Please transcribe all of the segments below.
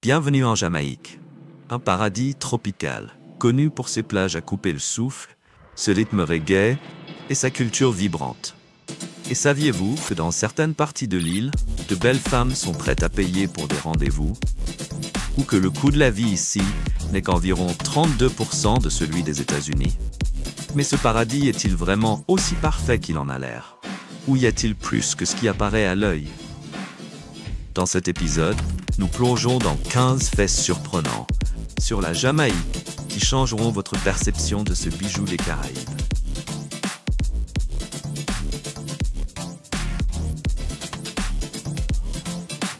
Bienvenue en Jamaïque, un paradis tropical, connu pour ses plages à couper le souffle, ce rythme reggae et sa culture vibrante. Et saviez-vous que dans certaines parties de l'île, de belles femmes sont prêtes à payer pour des rendez-vous? Ou que le coût de la vie ici n'est qu'environ 32% de celui des États-Unis? Mais ce paradis est-il vraiment aussi parfait qu'il en a l'air? Ou y a-t-il plus que ce qui apparaît à l'œil? Dans cet épisode, nous plongeons dans 15 faits surprenants sur la Jamaïque qui changeront votre perception de ce bijou des Caraïbes.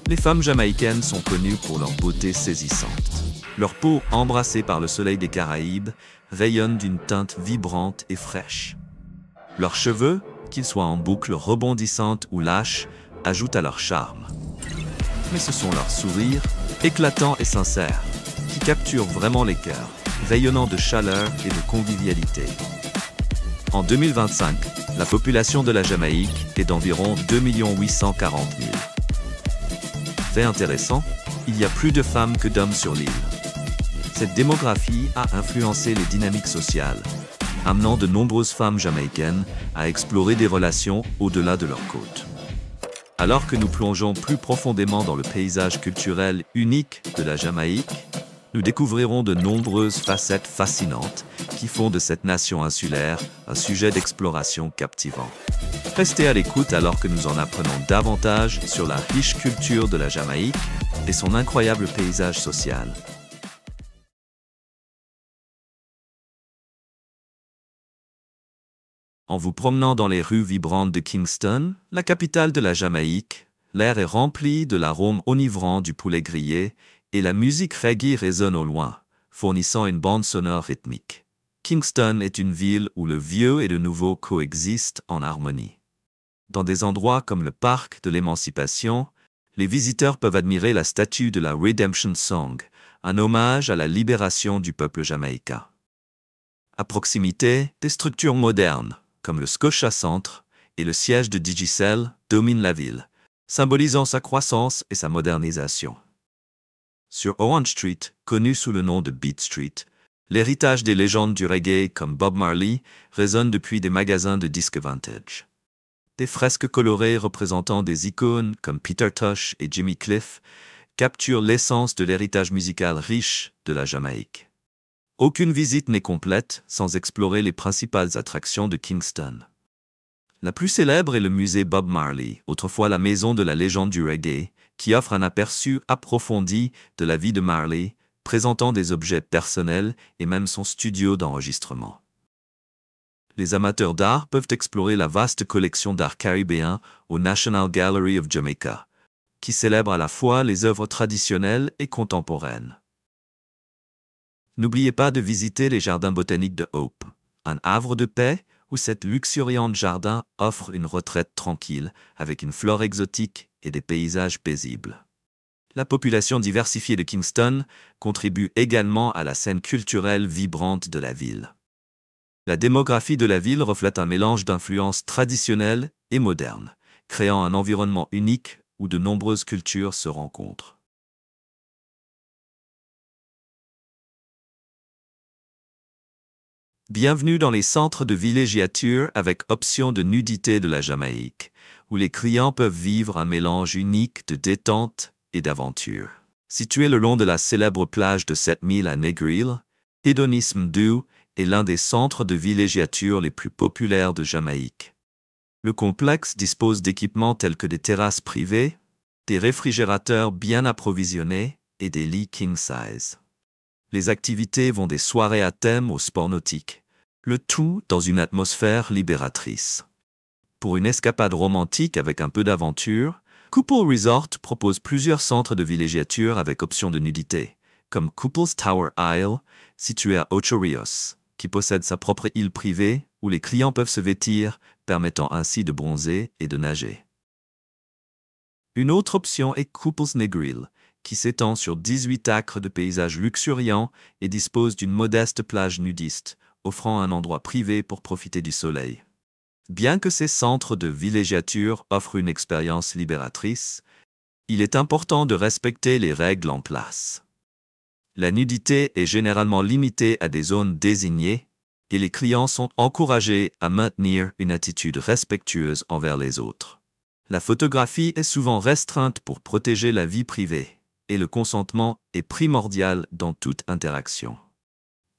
Les femmes jamaïcaines sont connues pour leur beauté saisissante. Leur peau, embrassée par le soleil des Caraïbes, rayonne d'une teinte vibrante et fraîche. Leurs cheveux, qu'ils soient en boucles rebondissantes ou lâches, ajoutent à leur charme. Mais ce sont leurs sourires, éclatants et sincères, qui capturent vraiment les cœurs, rayonnant de chaleur et de convivialité. En 2025, la population de la Jamaïque est d'environ 2 840 000. Fait intéressant, il y a plus de femmes que d'hommes sur l'île. Cette démographie a influencé les dynamiques sociales, amenant de nombreuses femmes jamaïcaines à explorer des relations au-delà de leurs côtes. Alors que nous plongeons plus profondément dans le paysage culturel unique de la Jamaïque, nous découvrirons de nombreuses facettes fascinantes qui font de cette nation insulaire un sujet d'exploration captivant. Restez à l'écoute alors que nous en apprenons davantage sur la riche culture de la Jamaïque et son incroyable paysage social. En vous promenant dans les rues vibrantes de Kingston, la capitale de la Jamaïque, l'air est rempli de l'arôme enivrant du poulet grillé et la musique reggae résonne au loin, fournissant une bande sonore rythmique. Kingston est une ville où le vieux et le nouveau coexistent en harmonie. Dans des endroits comme le parc de l'Émancipation, les visiteurs peuvent admirer la statue de la Redemption Song, un hommage à la libération du peuple jamaïcain. À proximité, des structures modernes, comme le Scotia Centre et le siège de Digicel, dominent la ville, symbolisant sa croissance et sa modernisation. Sur Orange Street, connue sous le nom de Beat Street, l'héritage des légendes du reggae comme Bob Marley résonne depuis des magasins de disques vintage. Des fresques colorées représentant des icônes comme Peter Tosh et Jimmy Cliff capturent l'essence de l'héritage musical riche de la Jamaïque. Aucune visite n'est complète sans explorer les principales attractions de Kingston. La plus célèbre est le musée Bob Marley, autrefois la maison de la légende du reggae, qui offre un aperçu approfondi de la vie de Marley, présentant des objets personnels et même son studio d'enregistrement. Les amateurs d'art peuvent explorer la vaste collection d'art caribéen au National Gallery of Jamaica, qui célèbre à la fois les œuvres traditionnelles et contemporaines. N'oubliez pas de visiter les jardins botaniques de Hope, un havre de paix où cette luxuriante jardin offre une retraite tranquille avec une flore exotique et des paysages paisibles. La population diversifiée de Kingston contribue également à la scène culturelle vibrante de la ville. La démographie de la ville reflète un mélange d'influences traditionnelles et modernes, créant un environnement unique où de nombreuses cultures se rencontrent. Bienvenue dans les centres de villégiature avec option de nudité de la Jamaïque, où les clients peuvent vivre un mélange unique de détente et d'aventure. Situé le long de la célèbre plage de 7000 à Negril, Hédonisme 2 est l'un des centres de villégiature les plus populaires de Jamaïque. Le complexe dispose d'équipements tels que des terrasses privées, des réfrigérateurs bien approvisionnés et des lits king size. Les activités vont des soirées à thème au sport nautique, le tout dans une atmosphère libératrice. Pour une escapade romantique avec un peu d'aventure, Couples Resort propose plusieurs centres de villégiature avec option de nudité, comme Couples Tower Isle, situé à Ocho Rios, qui possède sa propre île privée où les clients peuvent se vêtir, permettant ainsi de bronzer et de nager. Une autre option est Couples Negril, qui s'étend sur 18 acres de paysages luxuriants et dispose d'une modeste plage nudiste, offrant un endroit privé pour profiter du soleil. Bien que ces centres de villégiature offrent une expérience libératrice, Il est important de respecter les règles en place. La nudité est généralement limitée à des zones désignées et les clients sont encouragés à maintenir une attitude respectueuse envers les autres. La photographie est souvent restreinte pour protéger la vie privée et le consentement est primordial dans toute interaction.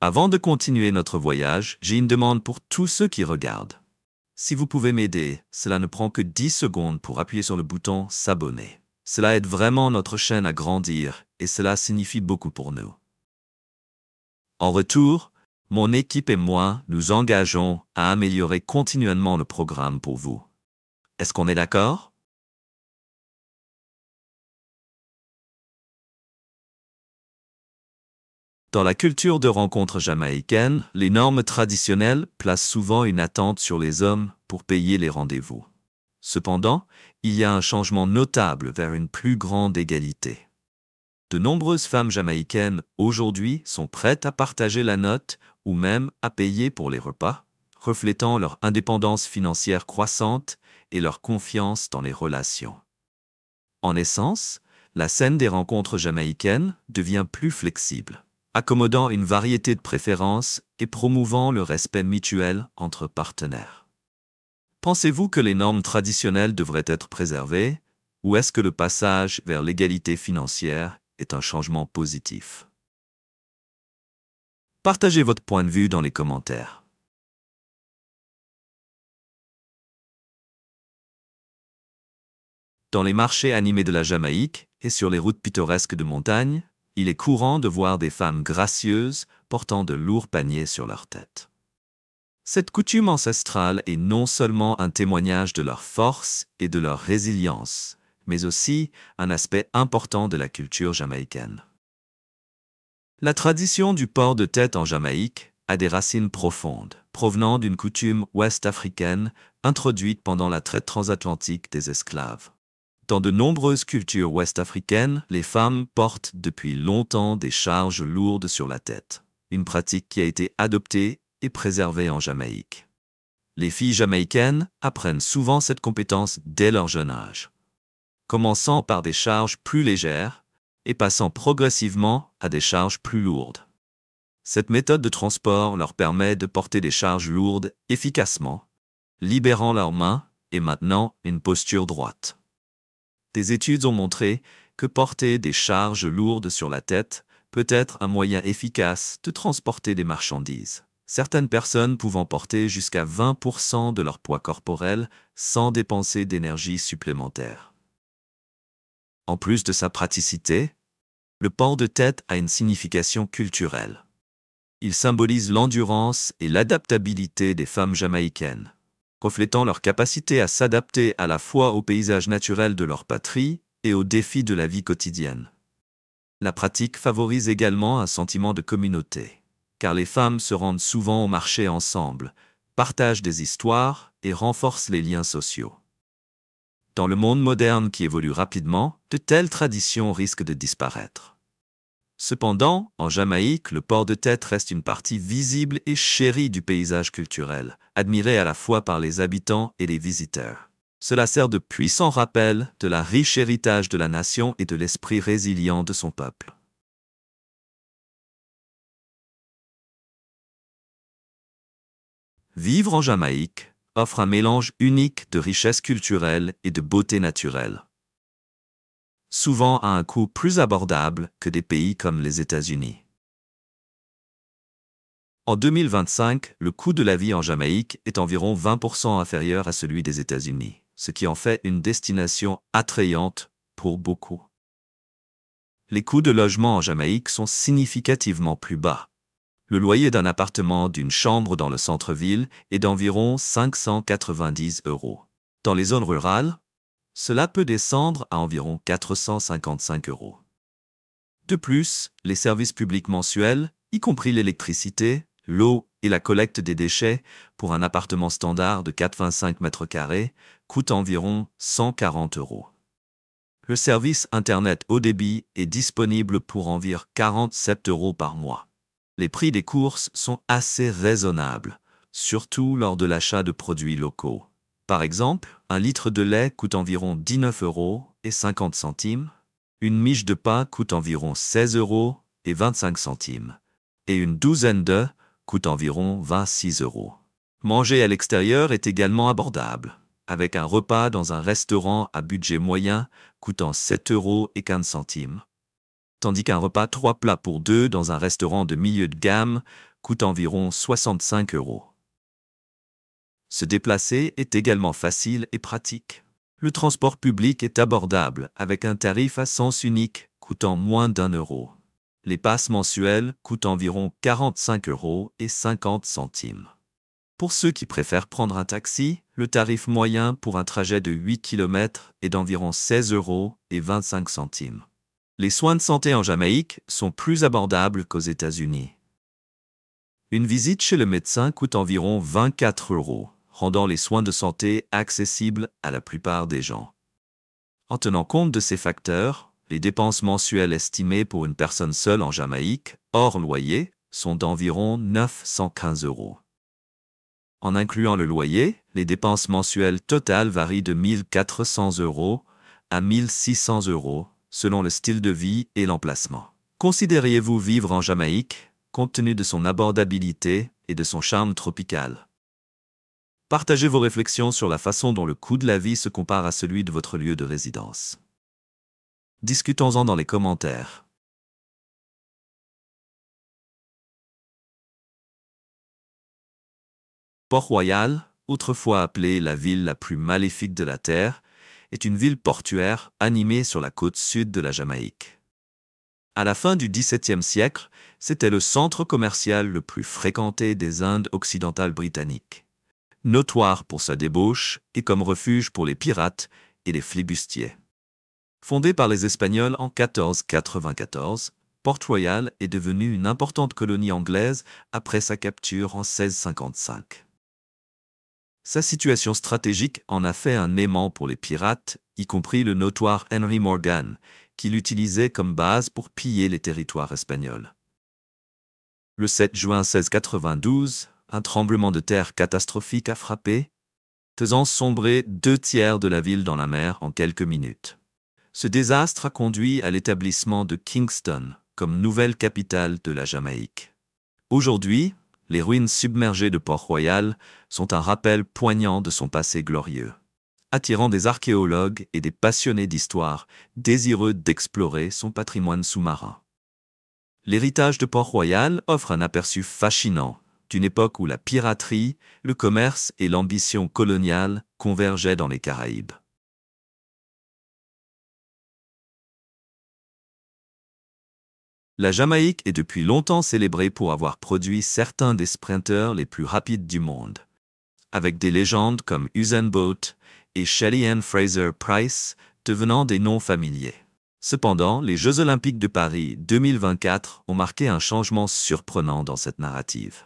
Avant de continuer notre voyage, j'ai une demande pour tous ceux qui regardent. Si vous pouvez m'aider, cela ne prend que 10 secondes pour appuyer sur le bouton « S'abonner ». Cela aide vraiment notre chaîne à grandir et cela signifie beaucoup pour nous. En retour, mon équipe et moi nous engageons à améliorer continuellement le programme pour vous. Est-ce qu'on est d'accord? Dans la culture de rencontre jamaïcaine, les normes traditionnelles placent souvent une attente sur les hommes pour payer les rendez-vous. Cependant, il y a un changement notable vers une plus grande égalité. De nombreuses femmes jamaïcaines aujourd'hui sont prêtes à partager la note ou même à payer pour les repas, reflétant leur indépendance financière croissante et leur confiance dans les relations. En essence, la scène des rencontres jamaïcaines devient plus flexible, accommodant une variété de préférences et promouvant le respect mutuel entre partenaires. Pensez-vous que les normes traditionnelles devraient être préservées, ou est-ce que le passage vers l'égalité financière est un changement positif? Partagez votre point de vue dans les commentaires. Dans les marchés animés de la Jamaïque et sur les routes pittoresques de montagne, il est courant de voir des femmes gracieuses portant de lourds paniers sur leur tête. Cette coutume ancestrale est non seulement un témoignage de leur force et de leur résilience, mais aussi un aspect important de la culture jamaïcaine. La tradition du port de tête en Jamaïque a des racines profondes, provenant d'une coutume ouest-africaine introduite pendant la traite transatlantique des esclaves. Dans de nombreuses cultures ouest-africaines, les femmes portent depuis longtemps des charges lourdes sur la tête, une pratique qui a été adoptée et préservée en Jamaïque. Les filles jamaïcaines apprennent souvent cette compétence dès leur jeune âge, commençant par des charges plus légères et passant progressivement à des charges plus lourdes. Cette méthode de transport leur permet de porter des charges lourdes efficacement, libérant leurs mains et maintenant une posture droite. Des études ont montré que porter des charges lourdes sur la tête peut être un moyen efficace de transporter des marchandises, certaines personnes pouvant porter jusqu'à 20% de leur poids corporel sans dépenser d'énergie supplémentaire. En plus de sa praticité, le port de tête a une signification culturelle. Il symbolise l'endurance et l'adaptabilité des femmes jamaïcaines, reflétant leur capacité à s'adapter à la fois aux paysages naturels de leur patrie et aux défis de la vie quotidienne. La pratique favorise également un sentiment de communauté, car les femmes se rendent souvent au marché ensemble, partagent des histoires et renforcent les liens sociaux. Dans le monde moderne qui évolue rapidement, de telles traditions risquent de disparaître. Cependant, en Jamaïque, le port de tête reste une partie visible et chérie du paysage culturel, admiré à la fois par les habitants et les visiteurs. Cela sert de puissant rappel de la riche héritage de la nation et de l'esprit résilient de son peuple. Vivre en Jamaïque offre un mélange unique de richesse culturelle et de beauté naturelle, souvent à un coût plus abordable que des pays comme les États-Unis. En 2025, le coût de la vie en Jamaïque est environ 20% inférieur à celui des États-Unis, ce qui en fait une destination attrayante pour beaucoup. Les coûts de logement en Jamaïque sont significativement plus bas. Le loyer d'un appartement d'une chambre dans le centre-ville est d'environ 590 €. Dans les zones rurales, cela peut descendre à environ 455 €. De plus, les services publics mensuels, y compris l'électricité, l'eau et la collecte des déchets pour un appartement standard de 85 mètres carrés, coûtent environ 140 €. Le service Internet haut débit est disponible pour environ 47 € par mois. Les prix des courses sont assez raisonnables, surtout lors de l'achat de produits locaux. Par exemple, un litre de lait coûte environ 19,50 €, une miche de pain coûte environ 16,25 € et une douzaine d'œufs coûte environ 26 €. Manger à l'extérieur est également abordable, avec un repas dans un restaurant à budget moyen coûtant 7,15 €, tandis qu'un repas 3 plats pour 2 dans un restaurant de milieu de gamme coûte environ 65 €. Se déplacer est également facile et pratique. Le transport public est abordable avec un tarif à sens unique coûtant moins d'1 €. Les passes mensuelles coûtent environ 45,50 €. Pour ceux qui préfèrent prendre un taxi, le tarif moyen pour un trajet de 8 km est d'environ 16,25 €. Les soins de santé en Jamaïque sont plus abordables qu'aux États-Unis. Une visite chez le médecin coûte environ 24 €, rendant les soins de santé accessibles à la plupart des gens. En tenant compte de ces facteurs, les dépenses mensuelles estimées pour une personne seule en Jamaïque, hors loyer, sont d'environ 915 €. En incluant le loyer, les dépenses mensuelles totales varient de 1 400 € à 1 600 € selon le style de vie et l'emplacement. Considériez-vous vivre en Jamaïque, compte tenu de son abordabilité et de son charme tropical? Partagez vos réflexions sur la façon dont le coût de la vie se compare à celui de votre lieu de résidence. Discutons-en dans les commentaires. Port-Royal, autrefois appelée la ville la plus maléfique de la Terre, est une ville portuaire animée sur la côte sud de la Jamaïque. À la fin du XVIIe siècle, c'était le centre commercial le plus fréquenté des Indes occidentales britanniques. Notoire pour sa débauche et comme refuge pour les pirates et les flibustiers. Fondée par les Espagnols en 1494, Port-Royal est devenue une importante colonie anglaise après sa capture en 1655. Sa situation stratégique en a fait un aimant pour les pirates, y compris le notoire Henry Morgan, qui l'utilisait comme base pour piller les territoires espagnols. Le 7 juin 1692, un tremblement de terre catastrophique a frappé, faisant sombrer 2/3 de la ville dans la mer en quelques minutes. Ce désastre a conduit à l'établissement de Kingston comme nouvelle capitale de la Jamaïque. Aujourd'hui, les ruines submergées de Port-Royal sont un rappel poignant de son passé glorieux, attirant des archéologues et des passionnés d'histoire désireux d'explorer son patrimoine sous-marin. L'héritage de Port-Royal offre un aperçu fascinant d'une époque où la piraterie, le commerce et l'ambition coloniale convergeaient dans les Caraïbes. La Jamaïque est depuis longtemps célébrée pour avoir produit certains des sprinteurs les plus rapides du monde. Avec des légendes comme Usain Bolt et Shelly-Ann Fraser-Pryce devenant des noms familiers. Cependant, les Jeux Olympiques de Paris 2024 ont marqué un changement surprenant dans cette narrative.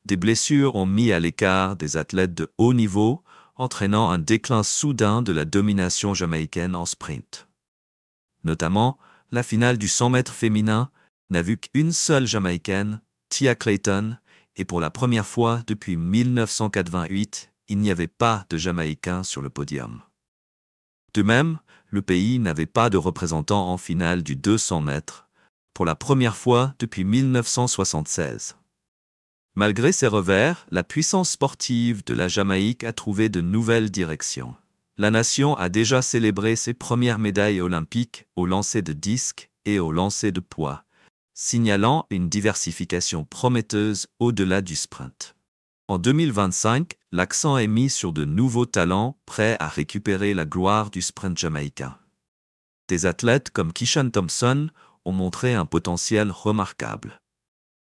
Des blessures ont mis à l'écart des athlètes de haut niveau, entraînant un déclin soudain de la domination jamaïcaine en sprint. Notamment, la finale du 100 mètres féminin n'a vu qu'une seule Jamaïcaine, Tia Clayton, et pour la première fois depuis 1988, il n'y avait pas de Jamaïcain sur le podium. De même, le pays n'avait pas de représentant en finale du 200 mètres, pour la première fois depuis 1976. Malgré ces revers, la puissance sportive de la Jamaïque a trouvé de nouvelles directions. La nation a déjà célébré ses premières médailles olympiques au lancer de disque et au lancer de poids, signalant une diversification prometteuse au-delà du sprint. En 2025, l'accent est mis sur de nouveaux talents prêts à récupérer la gloire du sprint jamaïcain. Des athlètes comme Keishan Thompson ont montré un potentiel remarquable.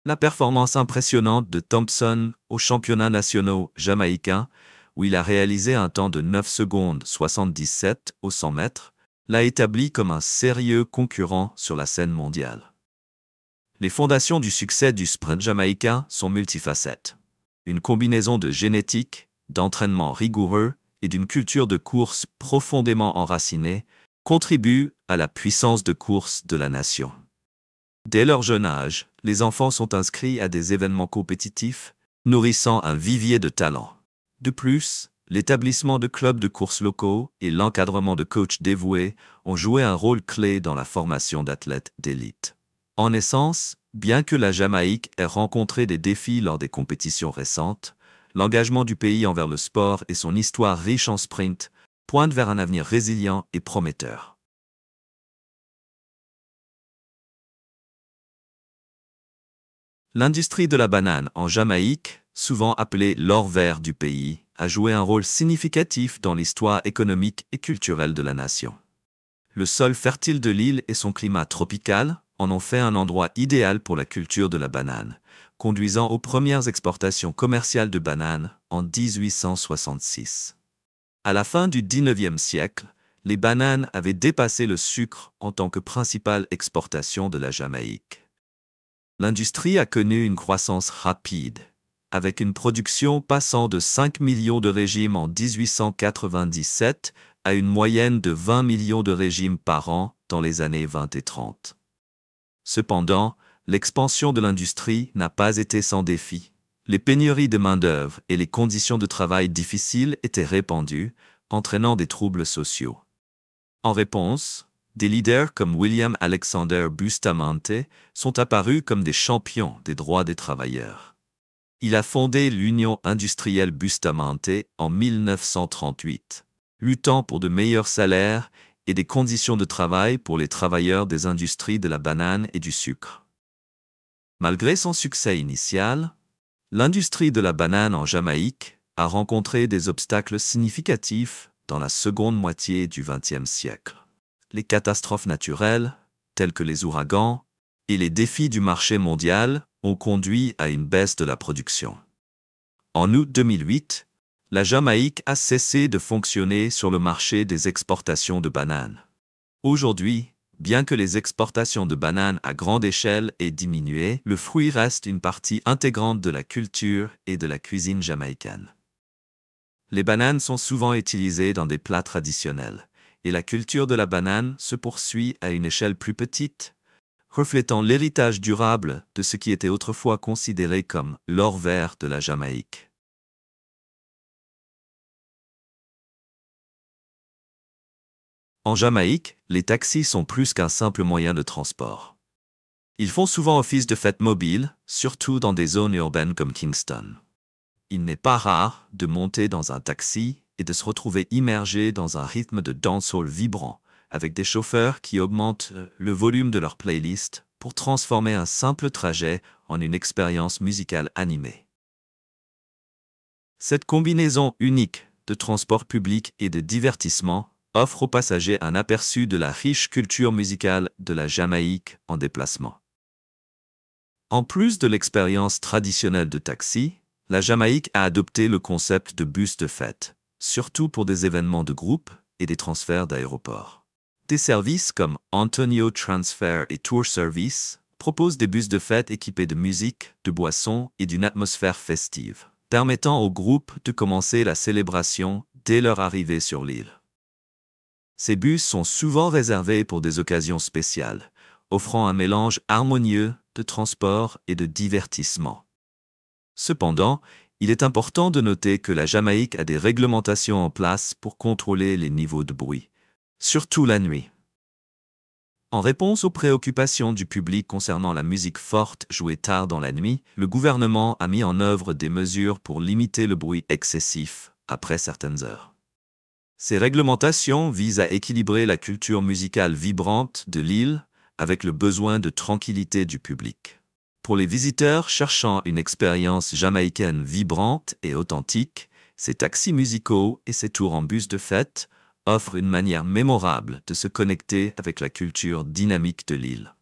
La performance impressionnante de Thompson aux championnats nationaux jamaïcains, où il a réalisé un temps de 9 secondes 77 au 100 mètres, l'a établi comme un sérieux concurrent sur la scène mondiale. Les fondations du succès du sprint jamaïcain sont multifacettes. Une combinaison de génétique, d'entraînement rigoureux et d'une culture de course profondément enracinée contribuent à la puissance de course de la nation. Dès leur jeune âge, les enfants sont inscrits à des événements compétitifs, nourrissant un vivier de talents. De plus, l'établissement de clubs de course locaux et l'encadrement de coachs dévoués ont joué un rôle clé dans la formation d'athlètes d'élite. En essence, bien que la Jamaïque ait rencontré des défis lors des compétitions récentes, l'engagement du pays envers le sport et son histoire riche en sprint pointent vers un avenir résilient et prometteur. L'industrie de la banane en Jamaïque, souvent appelée l'or vert du pays, a joué un rôle significatif dans l'histoire économique et culturelle de la nation. Le sol fertile de l'île et son climat tropical en ont fait un endroit idéal pour la culture de la banane, conduisant aux premières exportations commerciales de bananes en 1866. À la fin du XIXe siècle, les bananes avaient dépassé le sucre en tant que principale exportation de la Jamaïque. L'industrie a connu une croissance rapide, avec une production passant de 5 millions de régimes en 1897 à une moyenne de 20 millions de régimes par an dans les années 20 et 30. Cependant, l'expansion de l'industrie n'a pas été sans défi. Les pénuries de main-d'œuvre et les conditions de travail difficiles étaient répandues, entraînant des troubles sociaux. En réponse, des leaders comme William Alexander Bustamante sont apparus comme des champions des droits des travailleurs. Il a fondé l'Union industrielle Bustamante en 1938, luttant pour de meilleurs salaires et des conditions de travail pour les travailleurs des industries de la banane et du sucre. Malgré son succès initial, l'industrie de la banane en Jamaïque a rencontré des obstacles significatifs dans la seconde moitié du XXe siècle. Les catastrophes naturelles, telles que les ouragans, et les défis du marché mondial ont conduit à une baisse de la production. En août 2008, la Jamaïque a cessé de fonctionner sur le marché des exportations de bananes. Aujourd'hui, bien que les exportations de bananes à grande échelle aient diminué, le fruit reste une partie intégrante de la culture et de la cuisine jamaïcaine. Les bananes sont souvent utilisées dans des plats traditionnels, et la culture de la banane se poursuit à une échelle plus petite, reflétant l'héritage durable de ce qui était autrefois considéré comme l'or vert de la Jamaïque. En Jamaïque, les taxis sont plus qu'un simple moyen de transport. Ils font souvent office de fête mobile, surtout dans des zones urbaines comme Kingston. Il n'est pas rare de monter dans un taxi et de se retrouver immergé dans un rythme de dancehall vibrant, avec des chauffeurs qui augmentent le volume de leur playlist pour transformer un simple trajet en une expérience musicale animée. Cette combinaison unique de transport public et de divertissement offre aux passagers un aperçu de la riche culture musicale de la Jamaïque en déplacement. En plus de l'expérience traditionnelle de taxi, la Jamaïque a adopté le concept de bus de fête, surtout pour des événements de groupe et des transferts d'aéroports. Des services comme Antonio Transfer et Tour Service proposent des bus de fête équipés de musique, de boissons et d'une atmosphère festive, permettant aux groupes de commencer la célébration dès leur arrivée sur l'île. Ces bus sont souvent réservés pour des occasions spéciales, offrant un mélange harmonieux de transport et de divertissement. Cependant, il est important de noter que la Jamaïque a des réglementations en place pour contrôler les niveaux de bruit, surtout la nuit. En réponse aux préoccupations du public concernant la musique forte jouée tard dans la nuit, le gouvernement a mis en œuvre des mesures pour limiter le bruit excessif après certaines heures. Ces réglementations visent à équilibrer la culture musicale vibrante de l'île avec le besoin de tranquillité du public. Pour les visiteurs cherchant une expérience jamaïcaine vibrante et authentique, ces taxis musicaux et ces tours en bus de fête offrent une manière mémorable de se connecter avec la culture dynamique de l'île.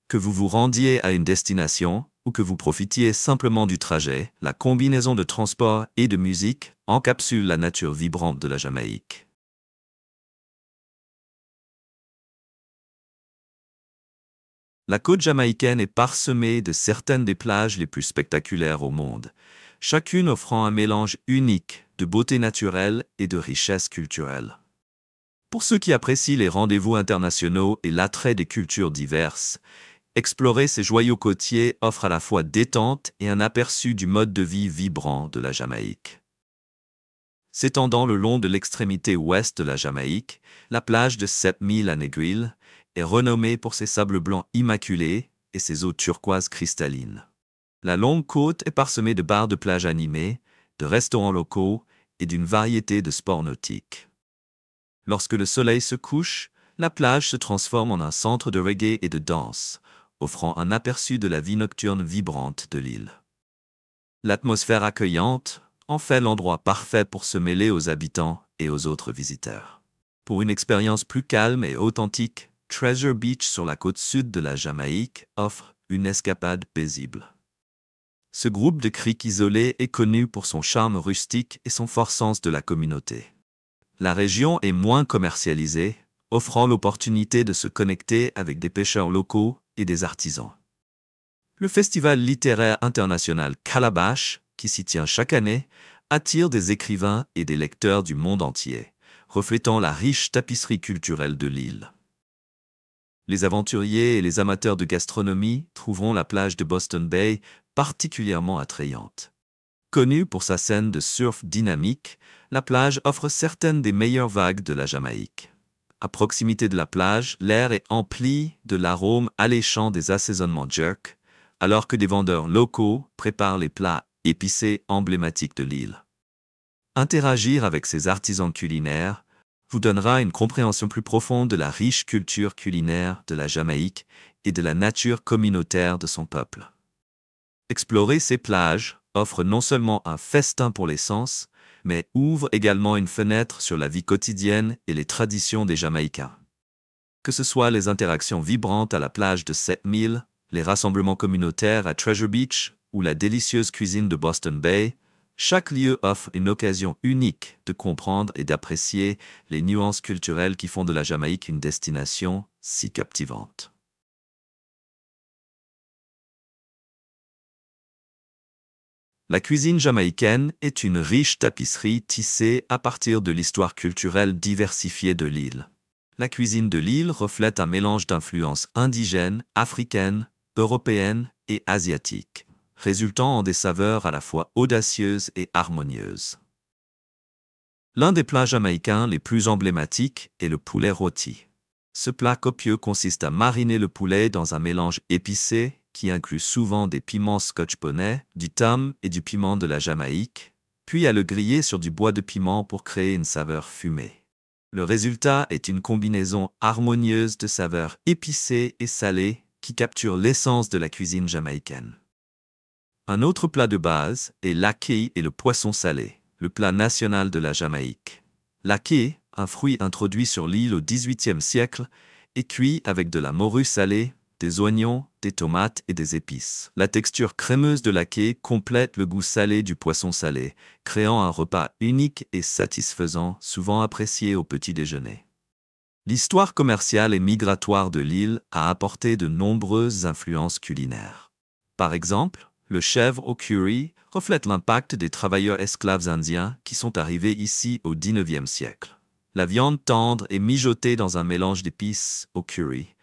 Que vous vous rendiez à une destination ou que vous profitiez simplement du trajet, la combinaison de transport et de musique encapsule la nature vibrante de la Jamaïque. La côte jamaïcaine est parsemée de certaines des plages les plus spectaculaires au monde, chacune offrant un mélange unique de beauté naturelle et de richesse culturelle. Pour ceux qui apprécient les rendez-vous internationaux et l'attrait des cultures diverses, explorer ces joyaux côtiers offre à la fois détente et un aperçu du mode de vie vibrant de la Jamaïque. S'étendant le long de l'extrémité ouest de la Jamaïque, la plage de 7000 à Negril est renommée pour ses sables blancs immaculés et ses eaux turquoises cristallines. La longue côte est parsemée de bars de plage animés, de restaurants locaux et d'une variété de sports nautiques. Lorsque le soleil se couche, la plage se transforme en un centre de reggae et de danse, offrant un aperçu de la vie nocturne vibrante de l'île. L'atmosphère accueillante en fait l'endroit parfait pour se mêler aux habitants et aux autres visiteurs. Pour une expérience plus calme et authentique, Treasure Beach sur la côte sud de la Jamaïque offre une escapade paisible. Ce groupe de criques isolés est connu pour son charme rustique et son fort sens de la communauté. La région est moins commercialisée, offrant l'opportunité de se connecter avec des pêcheurs locaux et des artisans. Le festival littéraire international Calabash, qui s'y tient chaque année, attire des écrivains et des lecteurs du monde entier, reflétant la riche tapisserie culturelle de l'île. Les aventuriers et les amateurs de gastronomie trouveront la plage de Boston Bay particulièrement attrayante. Connue pour sa scène de surf dynamique, la plage offre certaines des meilleures vagues de la Jamaïque. À proximité de la plage, l'air est empli de l'arôme alléchant des assaisonnements jerk, alors que des vendeurs locaux préparent les plats épicés emblématiques de l'île. Interagir avec ces artisans culinaires vous donnera une compréhension plus profonde de la riche culture culinaire de la Jamaïque et de la nature communautaire de son peuple. Explorer ces plages offre non seulement un festin pour les sens, mais ouvre également une fenêtre sur la vie quotidienne et les traditions des Jamaïcains. Que ce soit les interactions vibrantes à la plage de 7000, les rassemblements communautaires à Treasure Beach ou la délicieuse cuisine de Boston Bay, chaque lieu offre une occasion unique de comprendre et d'apprécier les nuances culturelles qui font de la Jamaïque une destination si captivante. La cuisine jamaïcaine est une riche tapisserie tissée à partir de l'histoire culturelle diversifiée de l'île. La cuisine de l'île reflète un mélange d'influences indigènes, africaines, européennes et asiatiques, résultant en des saveurs à la fois audacieuses et harmonieuses. L'un des plats jamaïcains les plus emblématiques est le poulet rôti. Ce plat copieux consiste à mariner le poulet dans un mélange épicé qui inclut souvent des piments scotch bonnet, du thym et du piment de la Jamaïque, puis à le griller sur du bois de piment pour créer une saveur fumée. Le résultat est une combinaison harmonieuse de saveurs épicées et salées qui capture l'essence de la cuisine jamaïcaine. Un autre plat de base est l'aké et le poisson salé, le plat national de la Jamaïque. L'aké, un fruit introduit sur l'île au XVIIIe siècle, est cuit avec de la morue salée, des oignons, des tomates et des épices. La texture crémeuse de l'aké complète le goût salé du poisson salé, créant un repas unique et satisfaisant, souvent apprécié au petit déjeuner. L'histoire commerciale et migratoire de l'île a apporté de nombreuses influences culinaires. Par exemple, le chèvre au curry reflète l'impact des travailleurs esclaves indiens qui sont arrivés ici au XIXe siècle. La viande tendre est mijotée dans un mélange d'épices au curry,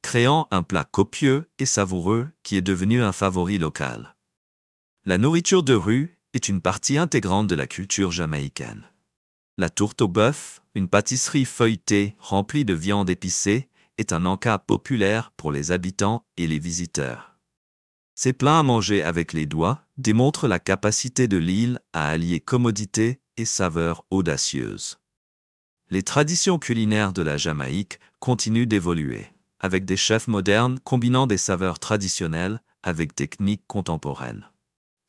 créant un plat copieux et savoureux qui est devenu un favori local. La nourriture de rue est une partie intégrante de la culture jamaïcaine. La tourte au bœuf, une pâtisserie feuilletée remplie de viande épicée, est un encas populaire pour les habitants et les visiteurs. Ces plats à manger avec les doigts démontrent la capacité de l'île à allier commodité et saveurs audacieuses. Les traditions culinaires de la Jamaïque continuent d'évoluer, avec des chefs modernes combinant des saveurs traditionnelles avec techniques contemporaines.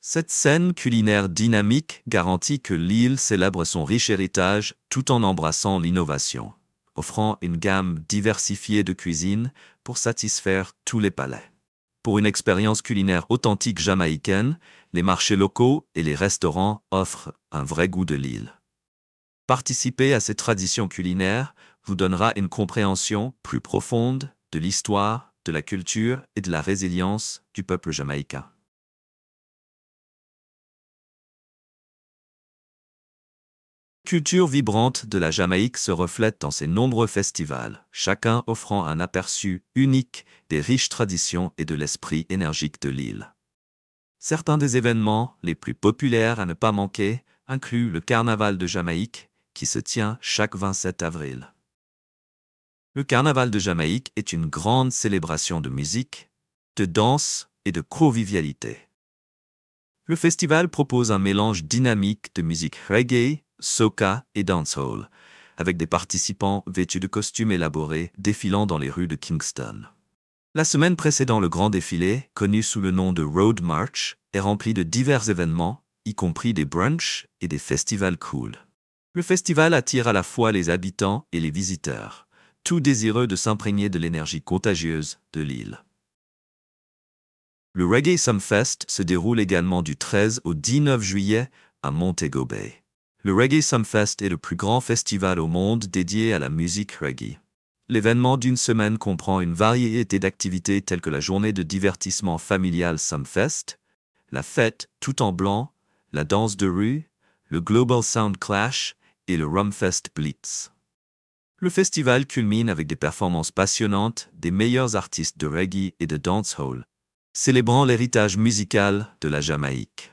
Cette scène culinaire dynamique garantit que l'île célèbre son riche héritage tout en embrassant l'innovation, offrant une gamme diversifiée de cuisine pour satisfaire tous les palais. Pour une expérience culinaire authentique jamaïcaine, les marchés locaux et les restaurants offrent un vrai goût de l'île. Participer à ces traditions culinaires vous donnera une compréhension plus profonde de l'histoire, de la culture et de la résilience du peuple jamaïcain. La culture vibrante de la Jamaïque se reflète dans ses nombreux festivals, chacun offrant un aperçu unique des riches traditions et de l'esprit énergique de l'île. Certains des événements les plus populaires à ne pas manquer inclut le Carnaval de Jamaïque, qui se tient chaque 27 avril. Le Carnaval de Jamaïque est une grande célébration de musique, de danse et de convivialité. Le festival propose un mélange dynamique de musique reggae, soca et dancehall, avec des participants vêtus de costumes élaborés défilant dans les rues de Kingston. La semaine précédant le grand défilé, connu sous le nom de Road March, est remplie de divers événements, y compris des brunchs et des festivals cool. Le festival attire à la fois les habitants et les visiteurs, tous désireux de s'imprégner de l'énergie contagieuse de l'île. Le Reggae Sumfest se déroule également du 13 au 19 juillet à Montego Bay. Le Reggae Sumfest est le plus grand festival au monde dédié à la musique reggae. L'événement d'une semaine comprend une variété d'activités telles que la journée de divertissement familial Sumfest, la fête tout en blanc, la danse de rue, le Global Sound Clash et le Rumfest Blitz. Le festival culmine avec des performances passionnantes des meilleurs artistes de reggae et de dancehall, célébrant l'héritage musical de la Jamaïque.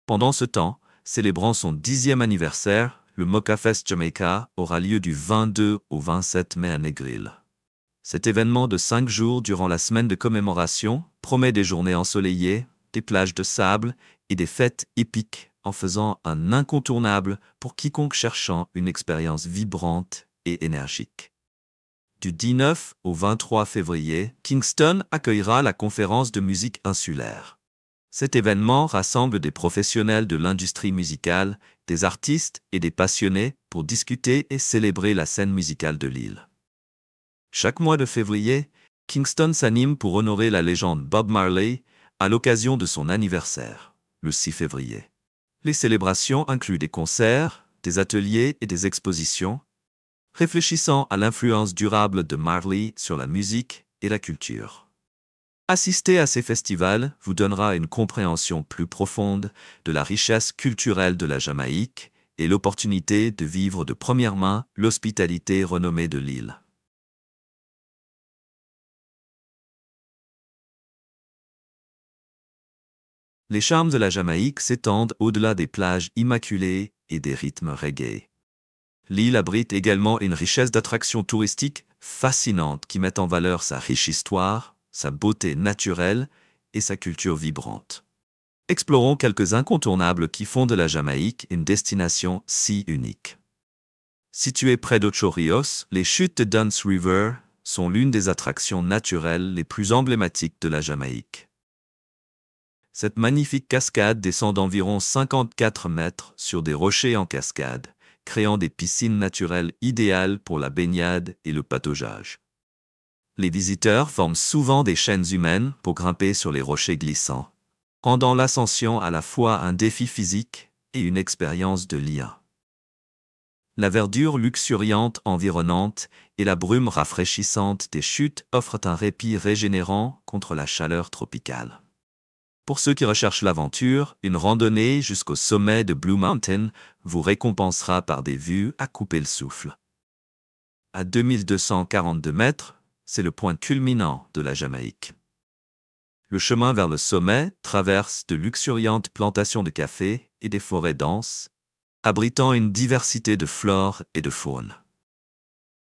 Pendant ce temps, célébrant son 10e anniversaire, le Mokafest Jamaica aura lieu du 22 au 27 mai à Negril. Cet événement de 5 jours durant la semaine de commémoration promet des journées ensoleillées, des plages de sable et des fêtes épiques en faisant un incontournable pour quiconque cherchant une expérience vibrante et énergique. Du 19 au 23 février, Kingston accueillera la conférence de musique insulaire. Cet événement rassemble des professionnels de l'industrie musicale, des artistes et des passionnés pour discuter et célébrer la scène musicale de l'île. Chaque mois de février, Kingston s'anime pour honorer la légende Bob Marley à l'occasion de son anniversaire, le 6 février. Les célébrations incluent des concerts, des ateliers et des expositions, réfléchissant à l'influence durable de Marley sur la musique et la culture. Assister à ces festivals vous donnera une compréhension plus profonde de la richesse culturelle de la Jamaïque et l'opportunité de vivre de première main l'hospitalité renommée de l'île. Les charmes de la Jamaïque s'étendent au-delà des plages immaculées et des rythmes reggae. L'île abrite également une richesse d'attractions touristiques fascinantes qui mettent en valeur sa riche histoire, sa beauté naturelle et sa culture vibrante. Explorons quelques incontournables qui font de la Jamaïque une destination si unique. Situées près d'Ocho Rios, les chutes de Dunn's River sont l'une des attractions naturelles les plus emblématiques de la Jamaïque. Cette magnifique cascade descend d'environ 54 mètres sur des rochers en cascade, créant des piscines naturelles idéales pour la baignade et le pataugeage. Les visiteurs forment souvent des chaînes humaines pour grimper sur les rochers glissants, rendant l'ascension à la fois un défi physique et une expérience de lien. La verdure luxuriante environnante et la brume rafraîchissante des chutes offrent un répit régénérant contre la chaleur tropicale. Pour ceux qui recherchent l'aventure, une randonnée jusqu'au sommet de Blue Mountain vous récompensera par des vues à couper le souffle. À 2242 mètres, c'est le point culminant de la Jamaïque. Le chemin vers le sommet traverse de luxuriantes plantations de café et des forêts denses, abritant une diversité de flore et de faune.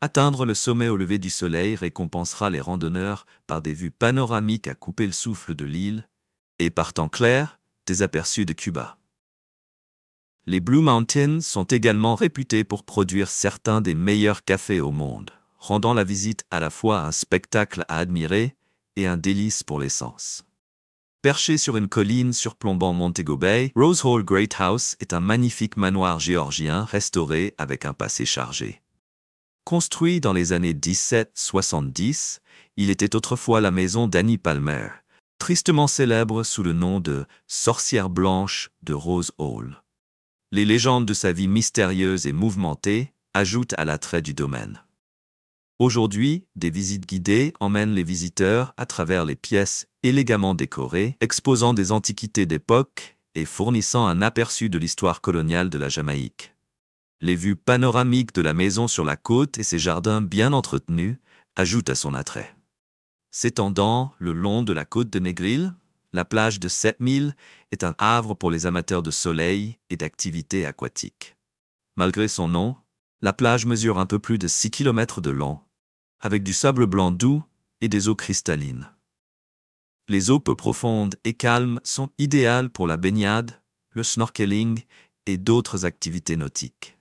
Atteindre le sommet au lever du soleil récompensera les randonneurs par des vues panoramiques à couper le souffle de l'île et par temps clair, des aperçus de Cuba. Les Blue Mountains sont également réputés pour produire certains des meilleurs cafés au monde, rendant la visite à la fois un spectacle à admirer et un délice pour les sens. Perché sur une colline surplombant Montego Bay, Rose Hall Great House est un magnifique manoir géorgien restauré avec un passé chargé. Construit dans les années 1770, il était autrefois la maison d'Annie Palmer, tristement célèbre sous le nom de « sorcière blanche de Rose Hall ». Les légendes de sa vie mystérieuse et mouvementée ajoutent à l'attrait du domaine. Aujourd'hui, des visites guidées emmènent les visiteurs à travers les pièces élégamment décorées, exposant des antiquités d'époque et fournissant un aperçu de l'histoire coloniale de la Jamaïque. Les vues panoramiques de la maison sur la côte et ses jardins bien entretenus ajoutent à son attrait. S'étendant le long de la côte de Negril, La plage de 7000 est un havre pour les amateurs de soleil et d'activités aquatiques. Malgré son nom, la plage mesure un peu plus de 6 km de long, avec du sable blanc doux et des eaux cristallines. Les eaux peu profondes et calmes sont idéales pour la baignade, le snorkeling et d'autres activités nautiques.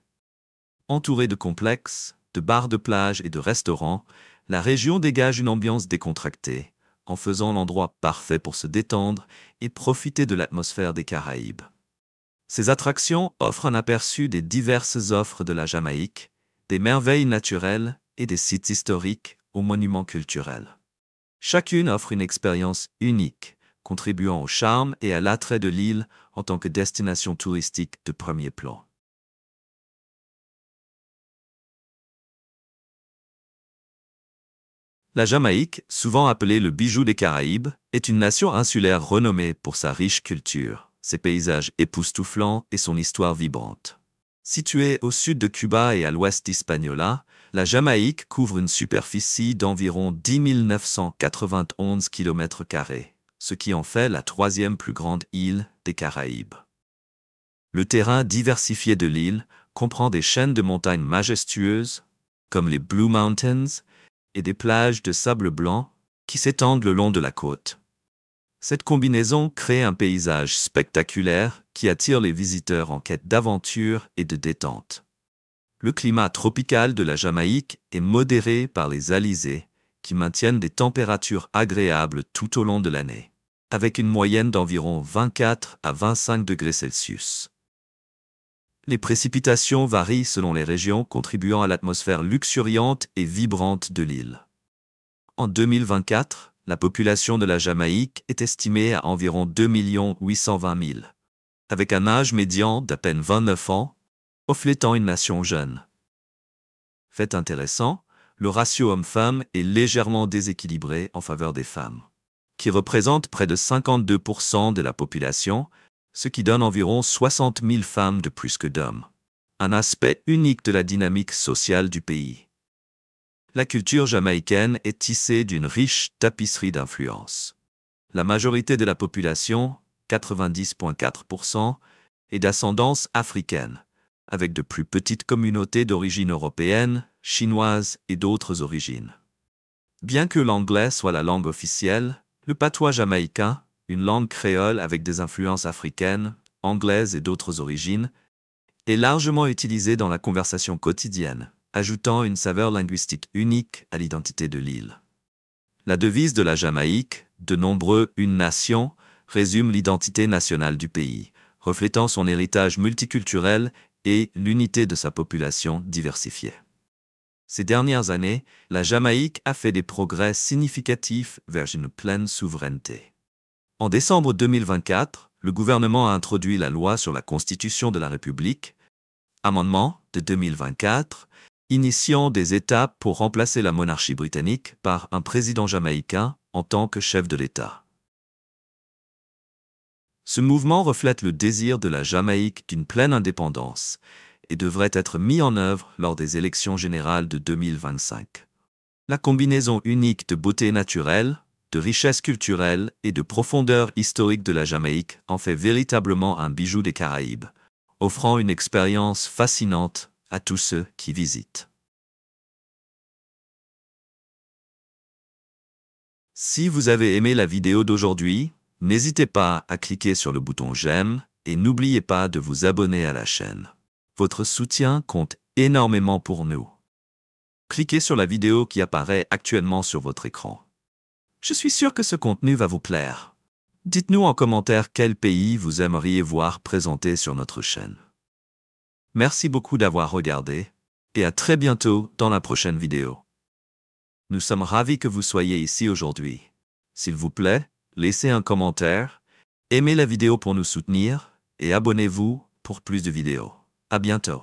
Entourée de complexes, de bars de plage et de restaurants, la région dégage une ambiance décontractée, en faisant l'endroit parfait pour se détendre et profiter de l'atmosphère des Caraïbes. Ces attractions offrent un aperçu des diverses offres de la Jamaïque, des merveilles naturelles et des sites historiques aux monuments culturels. Chacune offre une expérience unique, contribuant au charme et à l'attrait de l'île en tant que destination touristique de premier plan. La Jamaïque, souvent appelée le bijou des Caraïbes, est une nation insulaire renommée pour sa riche culture, ses paysages époustouflants et son histoire vibrante. Située au sud de Cuba et à l'ouest d'Hispaniola, la Jamaïque couvre une superficie d'environ 10 991 km², ce qui en fait la troisième plus grande île des Caraïbes. Le terrain diversifié de l'île comprend des chaînes de montagnes majestueuses, comme les Blue Mountains, et des plages de sable blanc qui s'étendent le long de la côte. Cette combinaison crée un paysage spectaculaire qui attire les visiteurs en quête d'aventure et de détente. Le climat tropical de la Jamaïque est modéré par les alizés qui maintiennent des températures agréables tout au long de l'année, avec une moyenne d'environ 24 à 25 degrés Celsius. Les précipitations varient selon les régions, contribuant à l'atmosphère luxuriante et vibrante de l'île. En 2024, la population de la Jamaïque est estimée à environ 2 820 000, avec un âge médian d'à peine 29 ans, reflétant une nation jeune. Fait intéressant, le ratio homme-femme est légèrement déséquilibré en faveur des femmes, qui représentent près de 52% de la population, ce qui donne environ 60 000 femmes de plus que d'hommes. Un aspect unique de la dynamique sociale du pays. La culture jamaïcaine est tissée d'une riche tapisserie d'influences. La majorité de la population, 90,4%, est d'ascendance africaine, avec de plus petites communautés d'origine européenne, chinoise et d'autres origines. Bien que l'anglais soit la langue officielle, le patois jamaïcain, une langue créole avec des influences africaines, anglaises et d'autres origines, est largement utilisé dans la conversation quotidienne, ajoutant une saveur linguistique unique à l'identité de l'île. La devise de la Jamaïque, de nombreux une nation, résume l'identité nationale du pays, reflétant son héritage multiculturel et l'unité de sa population diversifiée. Ces dernières années, la Jamaïque a fait des progrès significatifs vers une pleine souveraineté. En décembre 2024, le gouvernement a introduit la loi sur la Constitution de la République, amendement de 2024, initiant des étapes pour remplacer la monarchie britannique par un président jamaïcain en tant que chef de l'État. Ce mouvement reflète le désir de la Jamaïque d'une pleine indépendance et devrait être mis en œuvre lors des élections générales de 2025. La combinaison unique de beauté naturelle, de richesse culturelle et de profondeur historique de la Jamaïque en fait véritablement un bijou des Caraïbes, offrant une expérience fascinante à tous ceux qui visitent. Si vous avez aimé la vidéo d'aujourd'hui, n'hésitez pas à cliquer sur le bouton j'aime et n'oubliez pas de vous abonner à la chaîne. Votre soutien compte énormément pour nous. Cliquez sur la vidéo qui apparaît actuellement sur votre écran. Je suis sûr que ce contenu va vous plaire. Dites-nous en commentaire quel pays vous aimeriez voir présenté sur notre chaîne. Merci beaucoup d'avoir regardé et à très bientôt dans la prochaine vidéo. Nous sommes ravis que vous soyez ici aujourd'hui. S'il vous plaît, laissez un commentaire, aimez la vidéo pour nous soutenir et abonnez-vous pour plus de vidéos. À bientôt.